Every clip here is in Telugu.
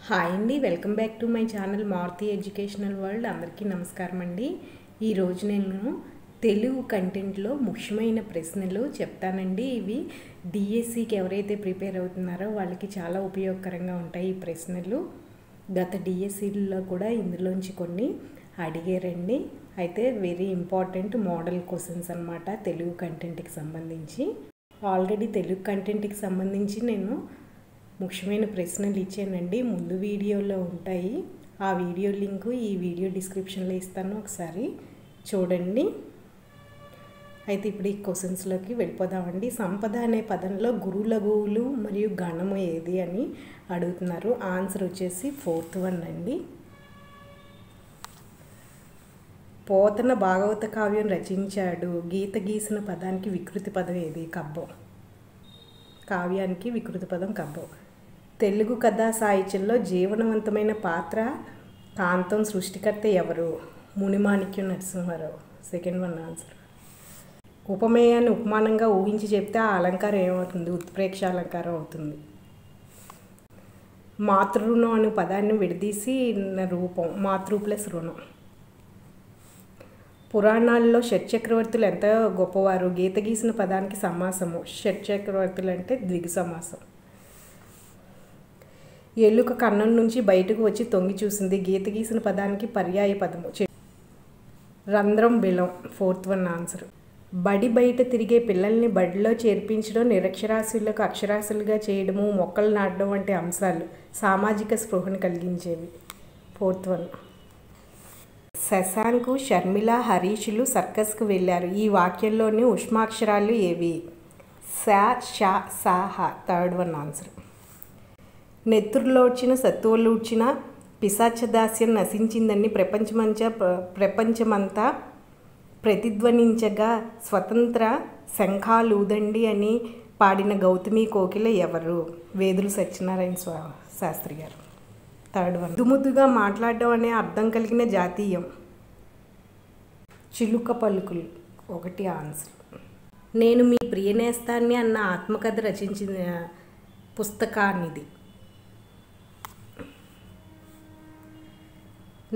హాయ్ అండి, welcome back to my channel Maruthi educational world. అందరికీ నమస్కారం అండి. ఈరోజు నేను తెలుగు కంటెంట్లో ముఖ్యమైన ప్రశ్నలు చెప్తానండి. ఇవి డిఎస్సికి ఎవరైతే ప్రిపేర్ అవుతున్నారో వాళ్ళకి చాలా ఉపయోగకరంగా ఉంటాయి ఈ ప్రశ్నలు. గత డిఎస్సిలో కూడా ఇందులోంచి కొన్ని అడిగారండి. అయితే వెరీ ఇంపార్టెంట్ మోడల్ క్వశ్చన్స్ అన్నమాట తెలుగు కంటెంట్కి సంబంధించి. ఆల్రెడీ తెలుగు కంటెంట్కి సంబంధించి నేను ముఖ్యమైన ప్రశ్నలు ఇచ్చానండి, ముందు వీడియోలో ఉంటాయి. ఆ వీడియో లింకు ఈ వీడియో డిస్క్రిప్షన్లో ఇస్తాను, ఒకసారి చూడండి. అయితే ఇప్పుడు ఈ క్వశ్చన్స్లోకి వెళ్ళిపోదామండి. సంపద అనే పదంలో గురు లఘువులు మరియు గణము ఏది అని అడుగుతున్నారు. ఆన్సర్ వచ్చేసి 4th వన్ అండి. పోతన భాగవత కావ్యం రచించాడు. గీత గీసిన పదానికి వికృతి పదం ఏది? కబ్బం. కావ్యానికి వికృతి పదం కబ్బం. తెలుగు కథా సాహిత్యంలో జీవనవంతమైన పాత్ర కాంతం సృష్టికర్త ఎవరు? Munimanikyam Narasimharao. 2nd one answer. ఉపమేయాన్ని ఉపమానంగా ఊహించి చెప్తే ఆ అలంకారం ఏమవుతుంది? ఉత్ప్రేక్ష అలంకారం అవుతుంది. మాతృరుణం అనే పదాన్ని విడదీసి రూపం మాతృ ప్లస్ రుణం. పురాణాల్లో షట్చక్రవర్తులు ఎంత గొప్పవారు? గీత గీసిన పదానికి సమాసము. షట్చక్రవర్తులు అంటే ద్విగు సమాసం. ఎలుక కన్నం నుంచి బయటకు వచ్చి తొంగి చూసింది. గీత గీసిన పదానికి పర్యాయ పదము. రంధ్రం బిలం. 4th one answer. బడి బయట తిరిగే పిల్లల్ని బడిలో చేర్పించడం, నిరక్షరాస్యులకు అక్షరాస్యులుగా చేయడము, మొక్కలు నాటడం వంటి అంశాలు సామాజిక స్పృహను కలిగించేవి. 4th one. శశాంకు, షర్మిల, హరీషులు సర్కస్కు వెళ్ళారు. ఈ వాక్యంలోని ఉష్మాక్షరాలు ఏవి? స, ష, స, హ. 3rd one answer. నెత్తురులోడ్చిన సత్తువలూడ్చిన పిశాచదాస్యం నశించిందని ప్రపంచమంతా ప్రతిధ్వనించగా స్వతంత్ర శంఖాలూదండి అని పాడిన గౌతమి కోకిల ఎవరు? వేదుల సత్యనారాయణ శాస్త్రి గారు. 3rd one. ముద్దుముద్దుగా మాట్లాడడం అనే అర్థం కలిగిన జాతీయం. చిలుక పలుకులు. 1 ఆన్సర్. నేను మీ ప్రియనేస్తాన్ని అన్న ఆత్మకథ రచించిన పుస్తకానిది.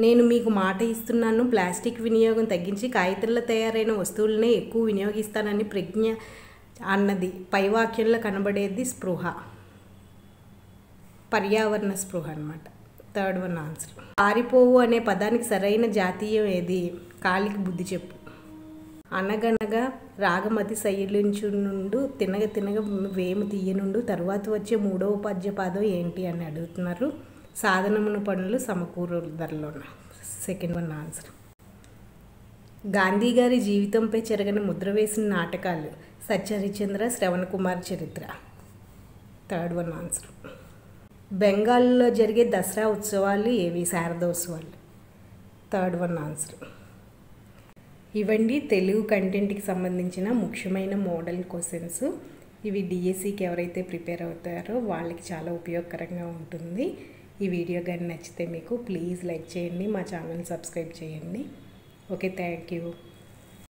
నేను మీకు మాట ఇస్తున్నాను, ప్లాస్టిక్ వినియోగం తగ్గించి కాగితంలో తయారైన వస్తువులనే ఎక్కువ వినియోగిస్తానని ప్రజ్ఞ అన్నది. పై వాక్యంలో కనబడేది స్పృహ, పర్యావరణ స్పృహ అన్నమాట. 3rd one answer. పారిపోవు అనే పదానికి సరైన జాతీయం ఏది? కాలికి బుద్ధి చెప్పు. అనగనగా రాగమతి శైలించు నుండు తినగ తినగ వేము తీయనుండు తరువాత వచ్చే 3వ పద్యపాదం ఏంటి అని అడుగుతున్నారు. సాధనమున పనులు సమకూరుదరలోన. 2nd one answer. గాంధీ గారి జీవితంపై చెరగని ముద్ర వేసిన నాటకాలు. సత్యహరిచంద్ర, శ్రవణ కుమార్ చరిత్ర. 3rd one answer. బెంగాల్లో జరిగే దసరా ఉత్సవాలు ఏవి? శారదోత్సవాలు. 3rd one answer. ఇవండి తెలుగు కంటెంట్కి సంబంధించిన ముఖ్యమైన మోడల్ క్వశ్చన్స్. ఇవి డిఎస్సికి ఎవరైతే ప్రిపేర్ అవుతారో వాళ్ళకి చాలా ఉపయోగకరంగా ఉంటుంది. ఈ వీడియో కానీ నచ్చితే మీకు ప్లీజ్ లైక్ చేయండి, మా ఛానల్ సబ్స్క్రైబ్ చేయండి. Okay, thank you.